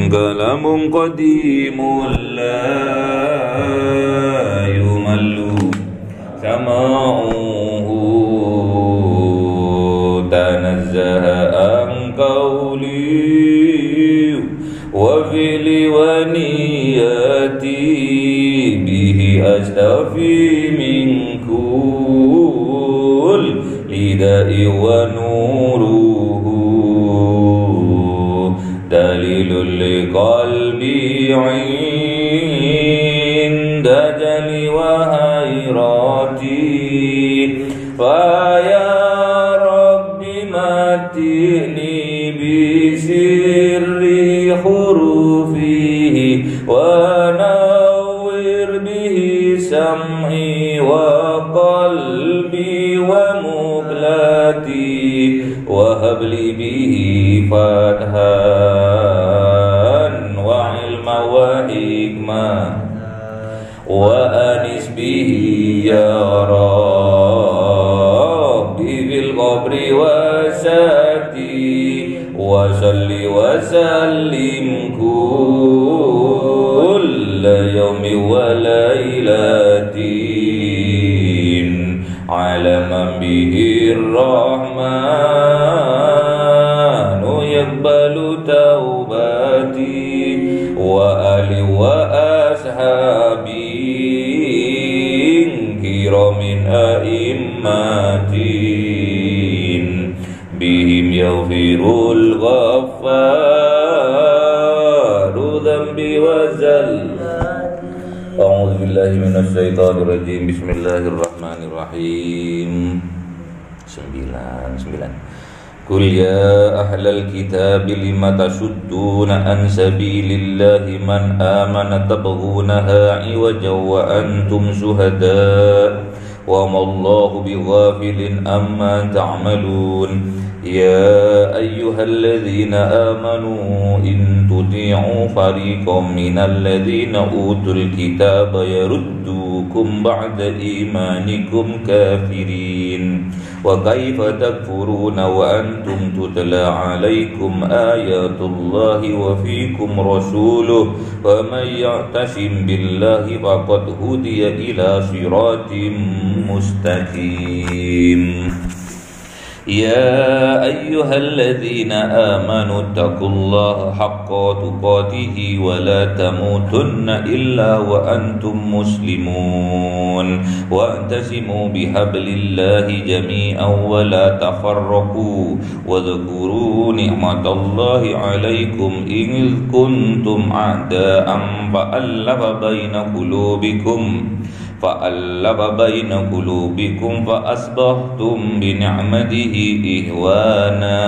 كلام قديم لا يمل سماعه تنزه عن قولي وفعل ونياتي به أستفي من كل داء ونوره دليل لقلبي عند جل وهيراتي فيا رب متعني بسر حروفه ونور به سمعي وقلبي ومقلتي وهب لي به فتحا وعلما وحكمة وأنس به يا ربي في القبر وساتي وصل وسلم كل يوم وليلة على من به الرحمن يقبل توبتي وآل وأصحابي كرام أئمتي بهم يغفر الغفار ذنبي وزلاتي. أعوذ بالله من الشيطان الرجيم. بسم الله الرحمن الرحيم. 9. قل يا أهل الكتاب لم تصدون عن سبيل الله من آمن تبغونها عوجا وأنتم شهداء وما الله بغافل عما تعملون. يا أيها الذين آمنوا إن تطيعوا فريقا من الذين أوتوا الكتاب يردوكم بعد إيمانكم كافرين وكيف تكفرون وأنتم تتلى عليكم آيات الله وفيكم رسوله ومن يعتصم بالله فقد هدي إلى صراط مستقيم. يا أيها الذين آمنوا اتقوا الله حق تقاته ولا تموتن إلا وأنتم مسلمون واعتصموا بحبل الله جميعا ولا تفرقوا واذكروا نعمة الله عليكم إذ كنتم أعداء فألف بين قلوبكم فأصبحتم بنعمته إخوانا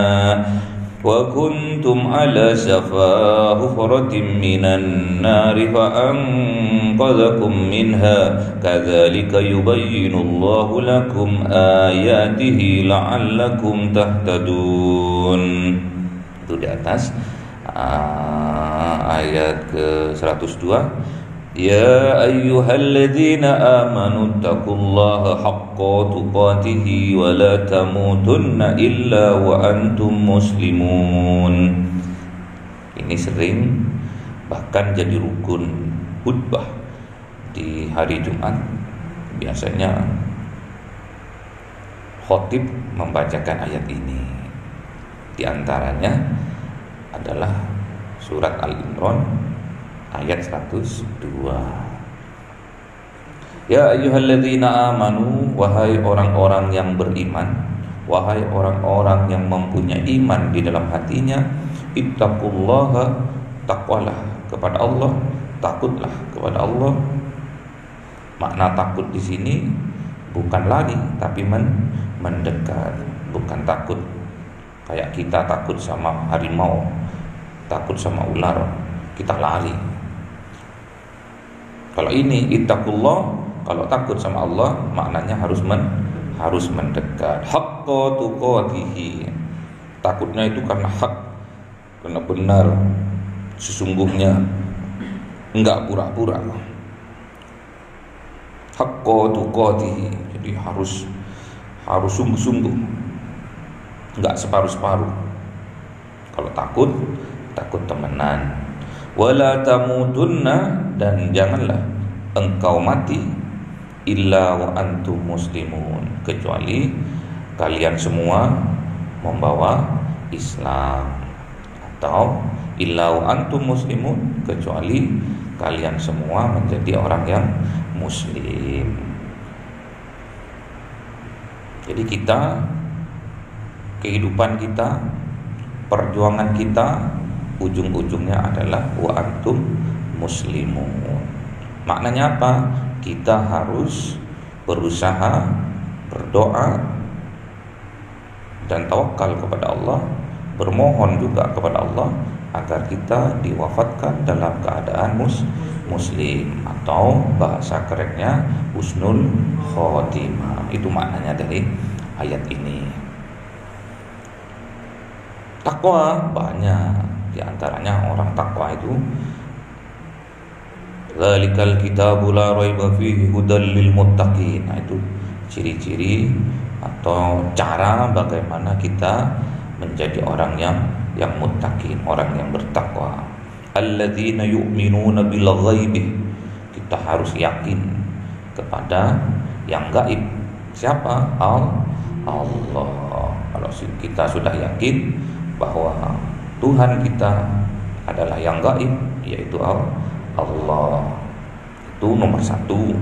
وكنتم على شفا حفرة من النار فأنقذكم منها كذلك يبين الله لكم آياته لعلكم تهتدون. Itu di atas ayat ke-102. Ya ayyuhalladzina amanu taqullaha haqqa tuqatihi wa la tamutunna illa wa antum muslimun. Ini sering bahkan jadi rukun khutbah di hari Jumat. Biasanya khotib membacakan ayat ini. Di antaranya adalah surat Al-Imran ayat 102. Ya ayyuhalladzina amanu, wahai orang-orang yang beriman, wahai orang-orang yang mempunyai iman di dalam hatinya, ittaqullaha, takwalah kepada Allah, takutlah kepada Allah. Makna takut di sini bukan lari tapi mendekat, bukan takut kayak kita takut sama harimau, takut sama ular, kita lari. Kalau ini ittaqullah, kalau takut sama Allah maknanya harus mendekat. Haqqa tuqatihi. Takutnya itu karena hak, karena benar, sesungguhnya, enggak pura-pura. Haqqa tuqatihi. Jadi harus sungguh-sungguh, enggak separuh-separuh. Kalau takut temenan. Wala tamutunna, dan janganlah engkau mati illa wa antum muslimun, kecuali kalian semua membawa Islam. Atau illa wa antum muslimun, kecuali kalian semua menjadi orang yang muslim. Jadi kita, kehidupan kita, perjuangan kita, ujung-ujungnya adalah wa antum muslimun. Maknanya apa? Kita harus berusaha, berdoa dan tawakal kepada Allah, bermohon juga kepada Allah agar kita diwafatkan dalam keadaan muslim, atau bahasa kerennya husnul khotimah. Itu maknanya dari ayat ini. Takwa banyak, di antaranya orang takwa itu zalikal kitabu la raiba fihi hudal lil muttaqin. Nah, itu ciri-ciri atau cara bagaimana kita menjadi orang yang muttaqin, orang yang bertakwa. Alladzina yu'minuna bil ghaibi, kita harus yakin kepada yang gaib. Siapa? Allah. Kalau kita sudah yakin bahwa Tuhan kita adalah yang gaib, yaitu Allah, itu nomor satu.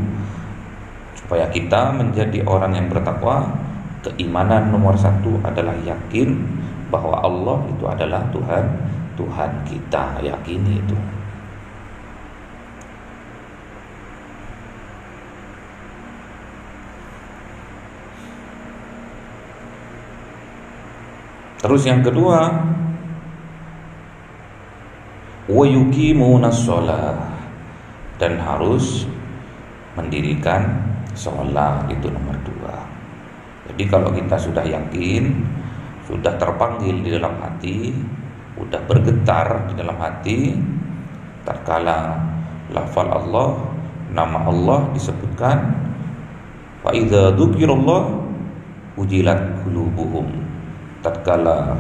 Supaya kita menjadi orang yang bertakwa, keimanan nomor satu adalah yakin bahwa Allah itu adalah Tuhan kita. Yakini itu. Terus yang kedua, wa yuqimunas shalah, dan harus mendirikan sholat, itu nomor dua. Jadi kalau kita sudah yakin, sudah terpanggil di dalam hati, sudah bergetar di dalam hati, tatkala lafal Allah, nama Allah disebutkan, fa idza dzukirallah ujilat qulubuhum, tatkala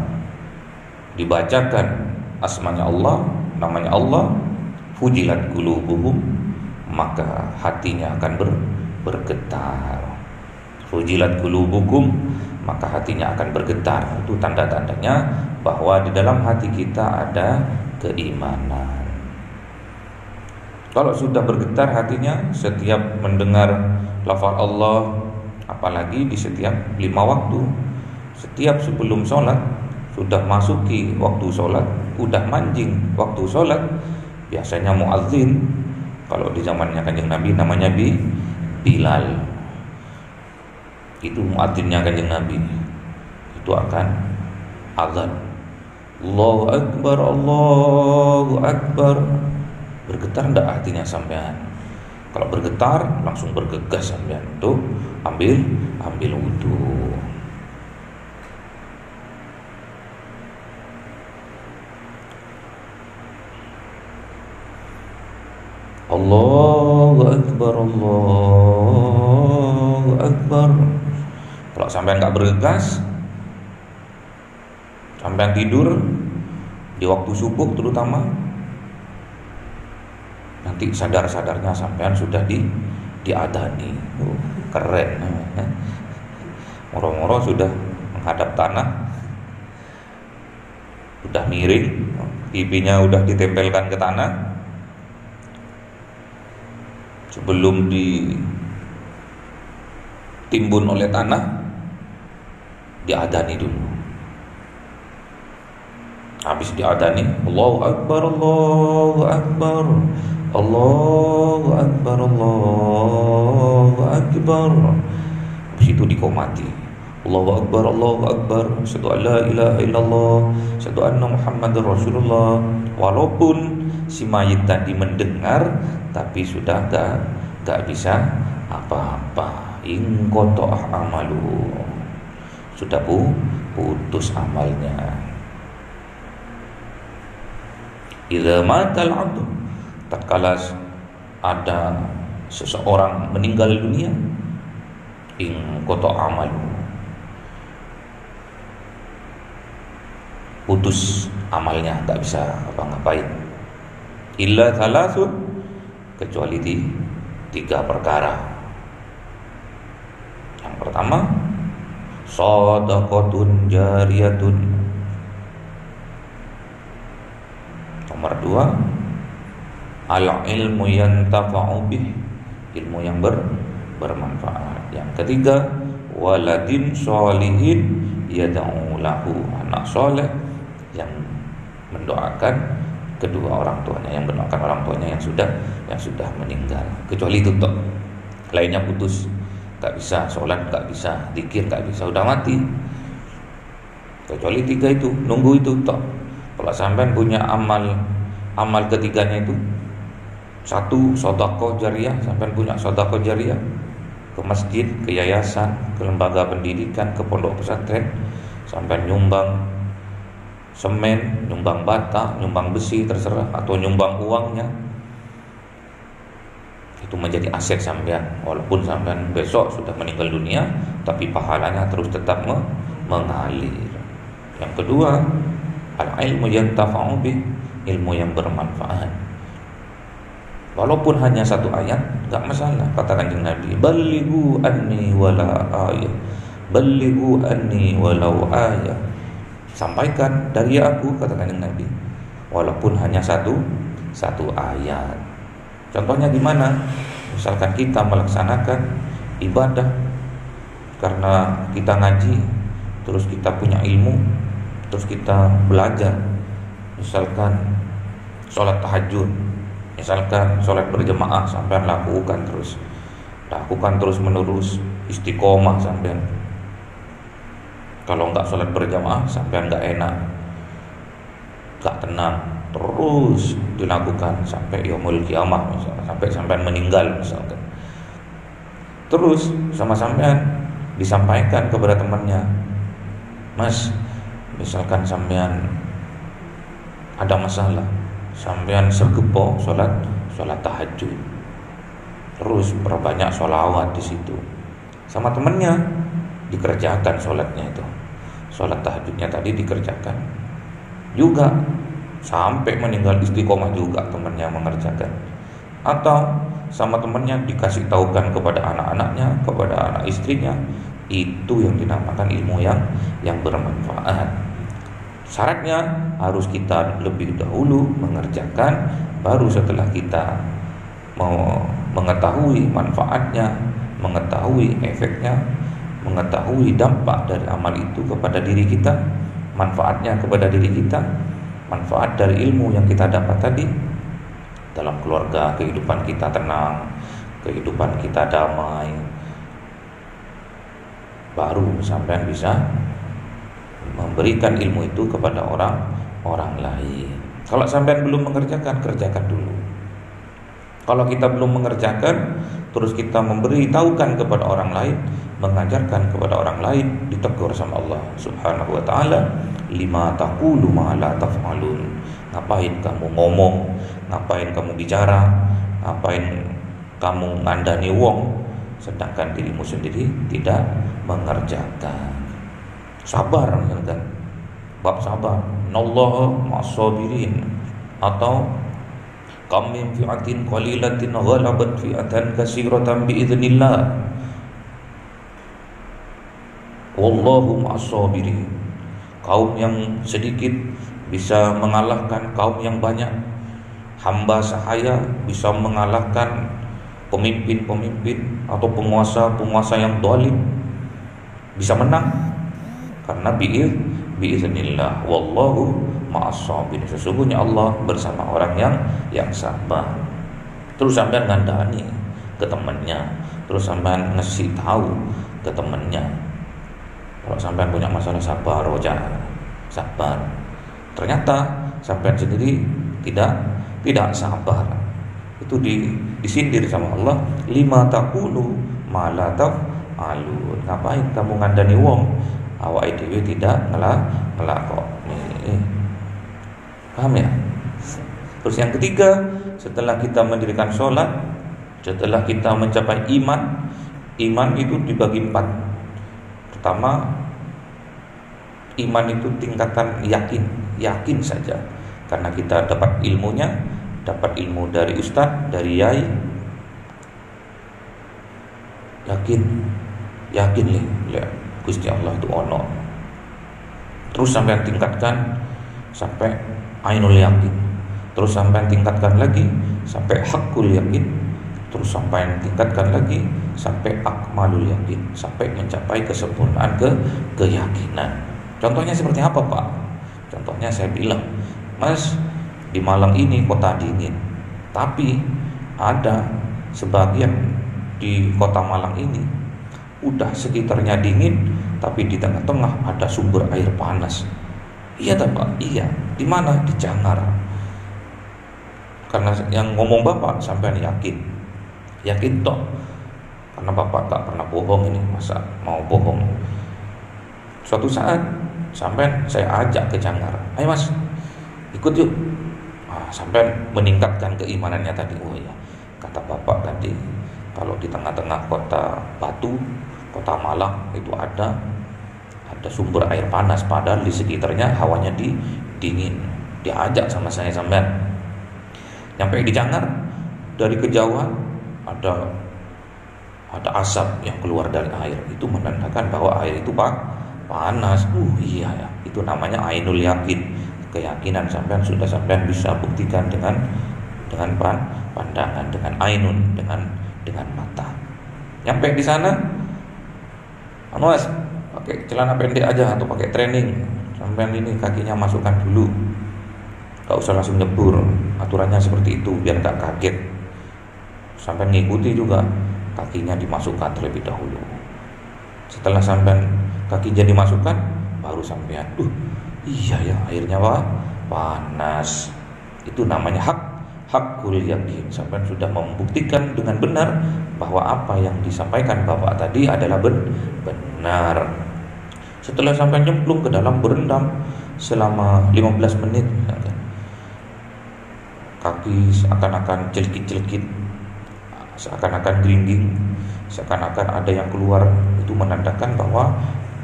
dibacakan asmanya Allah, namanya Allah, fujilat qulubuhum, maka hatinya akan bergetar. Fujilat qulubukum, maka hatinya akan bergetar. Itu tanda-tandanya bahwa di dalam hati kita ada keimanan. Kalau sudah bergetar hatinya setiap mendengar lafaz Allah, apalagi di setiap 5 waktu, setiap sebelum sholat, sudah masuki waktu sholat, udah manjing waktu sholat, biasanya muadzin, kalau di zamannya Kanjeng Nabi namanya Bilal, itu muadzinnya Kanjeng Nabi, itu akan azan, Allahu Akbar, Allahu Akbar. Bergetar enggak hatinya sampean? Kalau bergetar langsung bergegas sampean untuk ambil wudu. Allahu Akbar, Allahu Akbar. Kalau sampean enggak bergegas, sampean tidur di waktu subuh terutama, nanti sadar-sadarnya sampean sudah diadani. Keren. Moro-moro sudah menghadap tanah, sudah miring, pipinya udah ditempelkan ke tanah, sebelum ditimbun oleh tanah, diadani dulu. Habis diadani, Allahu Akbar, Allahu Akbar, Allahu Akbar, Allahu Akbar. Habis itu dikomati, Allahu Akbar, Allahu Akbar, asyhadu an la ilaha illallah, asyhadu anna Muhammadar Rasulullah. Walaupun si mayit tadi mendengar, tapi sudah gak bisa apa-apa. In qata'ah amalu, sudah putus amalnya. Idza matal 'abdu, tatkala ada seseorang meninggal dunia, in qata'a amalu, putus amalnya, gak bisa apa-ngapain. illa thalathun, kecuali tiga perkara. Yang pertama, shadaqatun jariyatun. Nomor dua, al-ilmu yantafa'u bih, ilmu yang bermanfaat. Yang ketiga, waladin sholihin yad'u lahu, anak soleh yang mendoakan kedua orang tuanya, yang mendoakan orang tuanya yang sudah meninggal. Kecuali itu toh, lainnya putus, gak bisa sholat, gak bisa zikir, gak bisa, udah mati. Kecuali tiga itu, nunggu itu toh. Kalau sampean punya amal ketiganya itu, satu, sedekah jariyah, sampean punya sedekah jariyah ke masjid, ke yayasan, ke lembaga pendidikan, ke pondok pesantren, sampean nyumbang semen, nyumbang bata, nyumbang besi, terserah, atau nyumbang uangnya, itu menjadi aset sampean. Walaupun sampean besok sudah meninggal dunia, tapi pahalanya terus tetap mengalir. Yang kedua, al-ilmu yantafa'u bih, ilmu yang bermanfaat. Walaupun hanya satu ayat, gak masalah. Kata Kanjeng Nabi, balighu anni wala ayah, balighu anni walau ayah, sampaikan dari aku, kata Kanjeng Nabi, walaupun hanya satu ayat. Contohnya gimana? Misalkan kita melaksanakan ibadah karena kita ngaji, terus kita punya ilmu, terus kita belajar, misalkan sholat tahajud, misalkan sholat berjamaah, sampean lakukan terus menerus, istiqomah sampean. Kalau enggak sholat berjamaah, sampean enggak enak, enggak tenang, terus dilakukan sampai yaumul kiamah, misalkan sampai sampean meninggal misalkan. Terus sama sampean disampaikan kepada temannya, Mas, misalkan sampean ada masalah, sampean sergepo sholat tahajud, terus berbanyak sholawat di situ. Sama temennya dikerjakan sholatnya itu, sholat tahajudnya tadi dikerjakan juga, sampai meninggal istiqomah juga temennya mengerjakan. Atau sama temennya dikasih tahukan kepada anak-anaknya, kepada anak istrinya, itu yang dinamakan ilmu yang bermanfaat. Syaratnya harus kita lebih dahulu mengerjakan, baru setelah kita mau mengetahui manfaatnya, mengetahui efeknya, mengetahui dampak dari amal itu kepada diri kita, manfaatnya kepada diri kita, manfaat dari ilmu yang kita dapat tadi dalam keluarga, kehidupan kita tenang, kehidupan kita damai, baru sampai bisa memberikan ilmu itu kepada orang lain. Kalau sampean belum mengerjakan, kerjakan dulu. Kalau kita belum mengerjakan, terus kita memberitahukan kepada orang lain, mengajarkan kepada orang lain, ditegur sama Allah Subhanahu wa taala, lima taqulu ma la taf'alun. Ngapain kamu ngomong, ngapain kamu bicara, ngapain kamu ngandani wong, sedangkan dirimu sendiri tidak mengerjakan. Sabar, misalkan bab sabar, innallaha ma'as-sabirin, atau kam min fi'atin qalilatin ghalabat fi'atan katsiratan biidznillah wallahu ma'as-sabirin. Kaum yang sedikit bisa mengalahkan kaum yang banyak. Hamba sahaya bisa mengalahkan pemimpin-pemimpin atau penguasa-penguasa yang zalim, bisa menang karena biiznillah wallahu ma'as-sabirin. Sesungguhnya Allah bersama orang yang sabar. Terus sampean ngandani ke temannya, terus sampean ngasih tahu ke temannya, kalau sampean punya masalah sabar, sabar. Ternyata sampean sendiri tidak sabar. Itu disindir sama Allah, lima taqulu ma la taf'alun. Ngapain kamu ngandani wong, awake dhewe tidak ngelakoni. Paham ya? Terus yang ketiga, setelah kita mendirikan sholat, setelah kita mencapai iman itu dibagi 4. Pertama, iman itu tingkatan yakin saja, karena kita dapat ilmunya, dapat ilmu dari ustadz, dari yai, yakin lihat Gusti Allah itu ono. Terus sampai tingkatkan sampai ainul yakin, terus sampai tingkatkan lagi sampai hakul yakin, terus sampai tingkatkan lagi sampai akmalul yakin, sampai mencapai kesempurnaan keyakinan. Contohnya seperti apa, Pak? Contohnya saya bilang, Mas, di Malang ini kota dingin, tapi ada sebagian di kota Malang ini udah sekitarnya dingin, tapi di tengah-tengah ada sumber air panas. Iya tak, Pak? Iya. Di mana? Di Jangar. Karena yang ngomong Bapak sampean yakin toh, karena Bapak gak pernah bohong ini, masa mau bohong. Suatu saat sampean saya ajak ke Jangar, ayo Mas, ikut yuk. Sampean meningkatkan keimanannya tadi. Oh ya, kata Bapak tadi, kalau di tengah-tengah kota Batu, kota Malang itu ada sumber air panas, padahal di sekitarnya hawanya dingin. Diajak sama saya sampean. Nyampe di Jangar, dari kejauhan ada asap yang keluar dari air. Itu menandakan bahwa air itu panas. Iya ya, itu namanya ainul yakin, keyakinan. Sampean sudah sampean bisa buktikan dengan pandangan, dengan ainun, dengan mata. Nyampe di sana, Mas, pakai celana pendek aja atau pakai training. Sampean ini kakinya masukkan dulu, gak usah langsung nyebur. Aturannya seperti itu biar gak kaget. Sampean ngikuti juga, kakinya dimasukkan terlebih dahulu. Setelah sampean kakinya dimasukkan, baru sampean, iya ya, airnya panas. Itu namanya hakul yakin. Sampean sudah membuktikan dengan benar bahwa apa yang disampaikan Bapak tadi adalah benar. Setelah sampai nyemplung ke dalam, berendam selama 15 menit, kaki seakan-akan celkit-celkit, seakan-akan geringging, seakan-akan ada yang keluar. Itu menandakan bahwa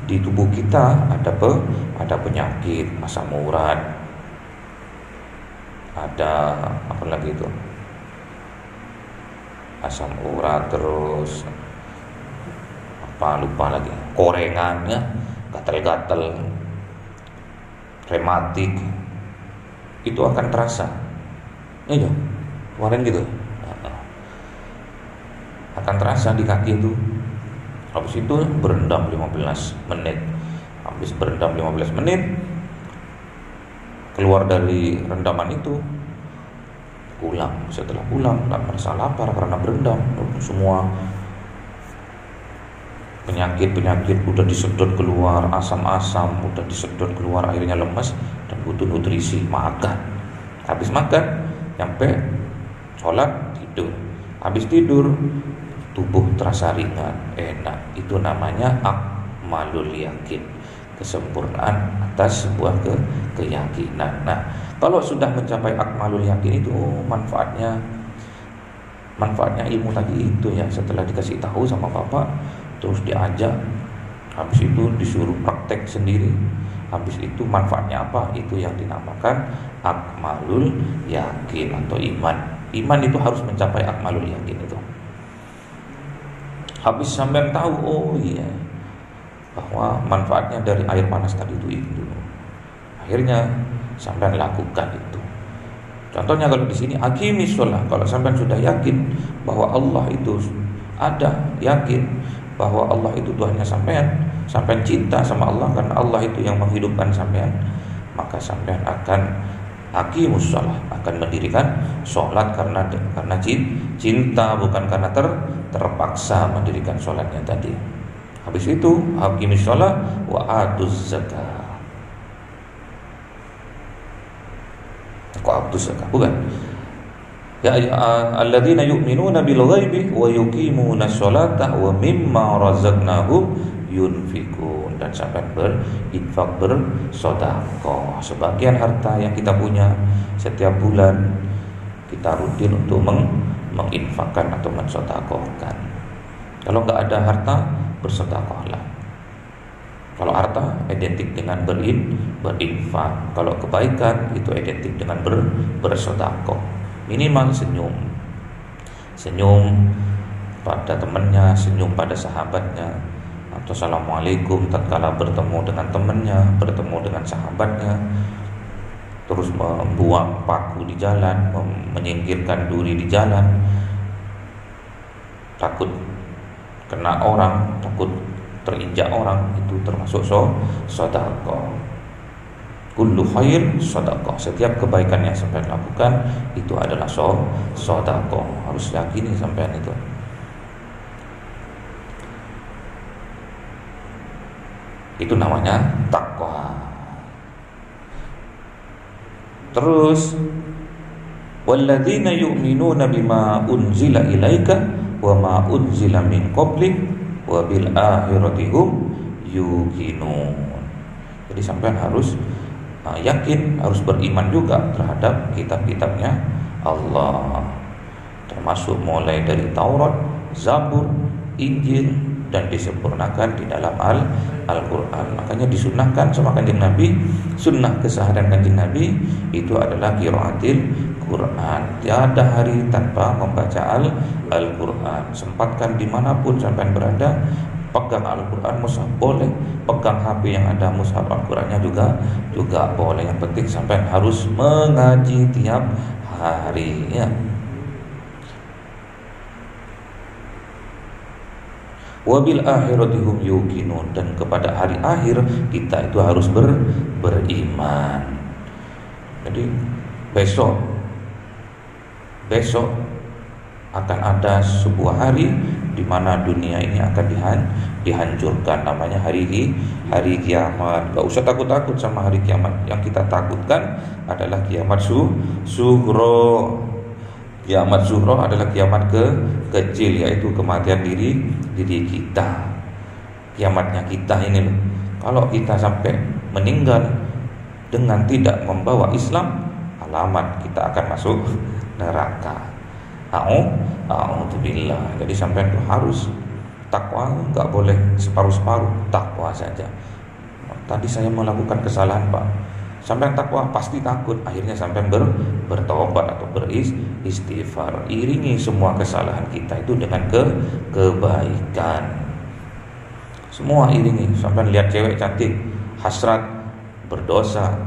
di tubuh kita ada penyakit, asam urat, ada apa lagi itu, asam urat, terus lupa lagi, korengan ya, gatal-gatal, rematik, itu akan terasa. Iya, kemarin gitu akan terasa di kaki itu. Habis itu berendam 15 menit. Habis berendam 15 menit, keluar dari rendaman itu, pulang. Setelah pulang gak merasa lapar karena berendam. Semua penyakit udah disedot keluar, asam-asam udah disedot keluar, akhirnya lemas dan butuh nutrisi, makan. Habis makan, nyampe sholat, tidur. Habis tidur, tubuh terasa ringan, enak. Itu namanya akmalul yakin, kesempurnaan atas sebuah keyakinan. Nah, kalau sudah mencapai akmalul yakin itu, manfaatnya ilmu tadi itu ya. Setelah dikasih tahu sama Bapak, terus diajak, habis itu disuruh praktek sendiri, habis itu manfaatnya apa? Itu yang dinamakan akmalul yakin atau iman. Iman itu harus mencapai akmalul yakin itu. Habis sampean tahu, oh iya, bahwa manfaatnya dari air panas tadi itu akhirnya sampean lakukan itu. Contohnya kalau di sini aqimis shalah, kalau sampean sudah yakin bahwa Allah itu ada, yakin bahwa Allah itu Tuhannya sampean cinta sama Allah karena Allah itu yang menghidupkan sampean, maka sampean akan aqimus shalah, akan mendirikan sholat karena cinta, bukan karena terpaksa mendirikan sholatnya tadi. Habis itu aqimus shalah wa atuz zakah. Kok atuz zakah? Bukan. Ya alladzina yu'minuna bil ghaibi wa yuqimuna sholata wa mimma razaqnahum yunfikun. Dan sampai berinfak, bersedekah. Sebagian harta yang kita punya setiap bulan kita rutin untuk menginfakkan atau mensedekahkan. Kalau enggak ada harta, bersedekahlah. Kalau harta identik dengan berinfak, kalau kebaikan itu identik dengan bersedekah. Minimal senyum. Senyum pada temannya, senyum pada sahabatnya, atau assalamualaikum tatkala bertemu dengan temannya, bertemu dengan sahabatnya. Terus membuang paku di jalan, menyingkirkan duri di jalan, takut kena orang, takut terinjak orang, itu termasuk sedekah. Kullu khair sedekah. Setiap kebaikan yang sampai lakukan itu adalah sedekah. Harus yakini sampean itu. Itu namanya takwa. Terus walladzina yu'minuna bima unzila ilaika wa ma unzila min qablik wa bil akhirati hum yuqinun. Jadi sampean harus yakin, harus beriman juga terhadap kitab-kitabnya Allah, termasuk mulai dari Taurat, Zabur, Injil, dan disempurnakan di dalam Al-Quran. Makanya disunahkan sama Kanjeng Nabi, sunnah keseharian Kanjeng Nabi itu adalah qiraatil Quran. Tiada hari tanpa membaca Al-Quran. Sempatkan dimanapun sampai berada, pegang Al-Quran, mushaf boleh, pegang HP yang ada mushaf Al-Qurannya juga boleh. Yang penting sampai harus mengaji tiap hari, ya. Wabil akhirati hum yuqinun, dan kepada hari akhir kita itu harus beriman. Jadi besok akan ada sebuah hari di mana dunia ini akan dihancurkan, namanya hari kiamat. Gak usah takut-takut sama hari kiamat. Yang kita takutkan adalah kiamat sughra. Kiamat sughra adalah kiamat kecil, yaitu kematian diri kita. Kiamatnya kita ini loh. Kalau kita sampai meninggal dengan tidak membawa Islam, alamat kita akan masuk neraka. A'udzubillah. Jadi sampai itu harus takwa, nggak boleh separuh-separuh, takwa saja. Tadi saya melakukan kesalahan, Pak. Sampai takwa pasti takut, akhirnya sampai bertobat atau beristighfar. Iringi semua kesalahan kita itu dengan kebaikan. Semua iringi. Sampai lihat cewek cantik, hasrat, berdosa,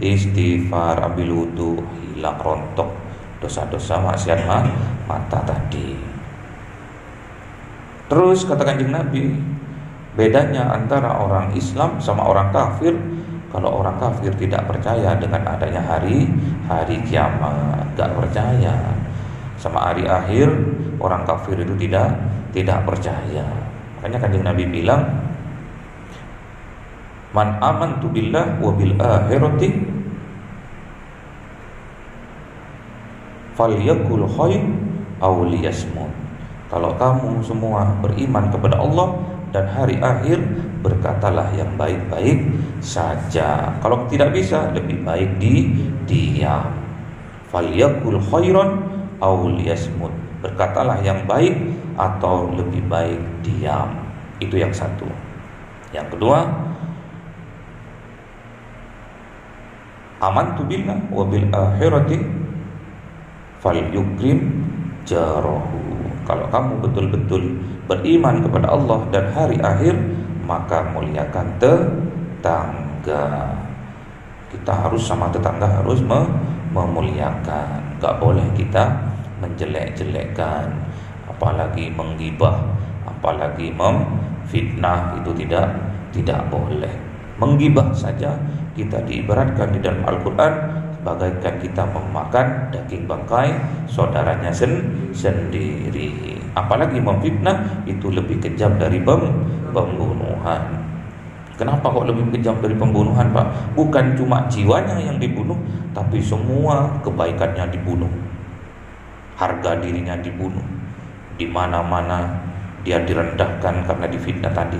istighfar, ambil wudu, hilang rontok dosa-dosa maksiat mata tadi. Terus kata Kanjeng Nabi, bedanya antara orang Islam sama orang kafir. Kalau orang kafir tidak percaya dengan adanya hari kiamat, gak percaya sama hari akhir, orang kafir itu tidak percaya. Makanya Kanjeng Nabi bilang, man amantu billah wa bil akhirati falyakul khair aw liyasmut. Kalau kamu semua beriman kepada Allah dan hari akhir, berkatalah yang baik-baik saja. Kalau tidak bisa, lebih baik diam. Falyakul khairan aw liyasmut. Berkatalah yang baik atau lebih baik diam. Itu yang satu. Yang kedua, amantu billah wa bil akhirati falyukrim jarahu. Kalau kamu betul-betul beriman kepada Allah dan hari akhir, maka muliakan tetangga. Kita harus sama tetangga harus memuliakan. Gak boleh kita menjelek-jelekkan, apalagi menggibah, apalagi memfitnah, itu tidak boleh. Menggibah saja kita diibaratkan di dalam Al-Quran bagaikan kita memakan daging bangkai saudaranya sendiri. Apalagi memfitnah, itu lebih kejam dari pembunuhan. Kenapa kok lebih kejam dari pembunuhan, Pak? Bukan cuma jiwanya yang dibunuh, tapi semua kebaikannya dibunuh. Harga dirinya dibunuh. Di mana-mana dia direndahkan karena difitnah tadi.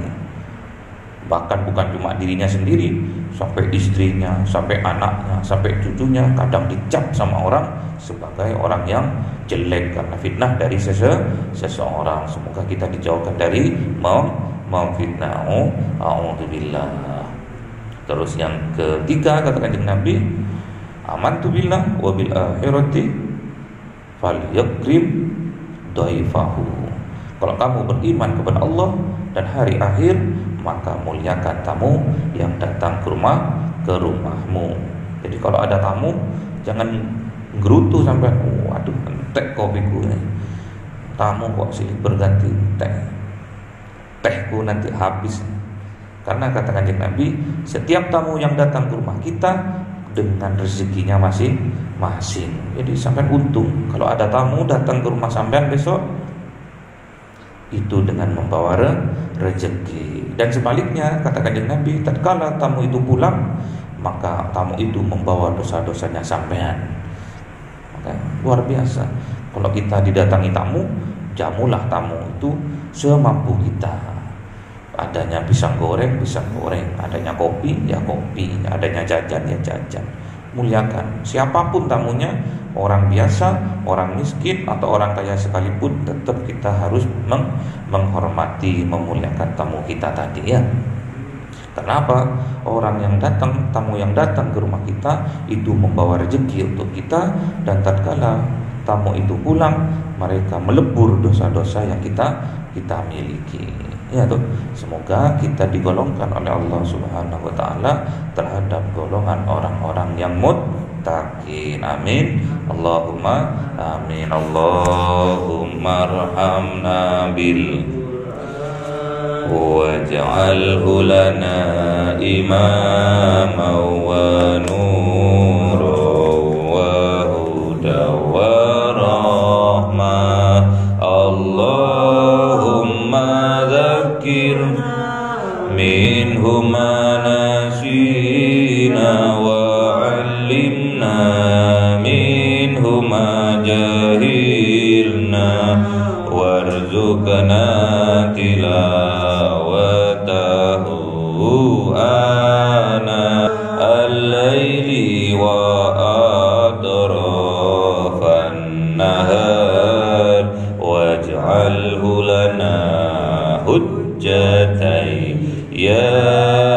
Bahkan bukan cuma dirinya sendiri, sampai istrinya, sampai anaknya, sampai cucunya kadang dicap sama orang sebagai orang yang jelek karena fitnah dari seseorang. Semoga kita dijauhkan dari memfitnah. A'udzubillah. Terus yang ketiga kata Kanjeng Nabi, amantu billah wa bil akhirati falyakrim dhaifahu. Kalau kamu beriman kepada Allah dan hari akhir, maka muliakan tamu yang datang ke rumahmu. Jadi kalau ada tamu, jangan gerutu sampai waduh entek kopiku ini. Tamu kok silih berganti tehku nanti habis. Karena kata Kanjeng Nabi, setiap tamu yang datang ke rumah kita dengan rezekinya masing-masing. Jadi sampean untung kalau ada tamu datang ke rumah sampean besok itu dengan membawa rezeki. Dan sebaliknya kata Kanjeng Nabi, tatkala tamu itu pulang, maka tamu itu membawa dosa-dosanya sampean. Maka luar biasa. Kalau kita didatangi tamu, jamulah tamu itu semampu kita. Adanya pisang goreng, adanya kopi, ya kopi, adanya jajan, ya jajan. Muliakan siapapun tamunya, orang biasa, orang miskin, atau orang kaya sekalipun, tetap kita harus menghormati, memuliakan tamu kita tadi ya. Kenapa? Tamu yang datang ke rumah kita itu membawa rezeki untuk kita, dan tatkala tamu itu pulang, mereka melebur dosa-dosa yang kita miliki. Ya tuh, semoga kita digolongkan oleh Allah Subhanahu wa taala terhadap golongan orang-orang yang muttaqin. Amin. Allahumma amin. Allahumma arhamna bil waj'alhu lana imama wa nura wa huda wa rahmah. Allahumma dzakir minhu ma nasina wa 'allimna minhu ma jahilna warzuqna tilawatahu ana al-laili wa atrafan nahar waj'alhu lana hujjatai ya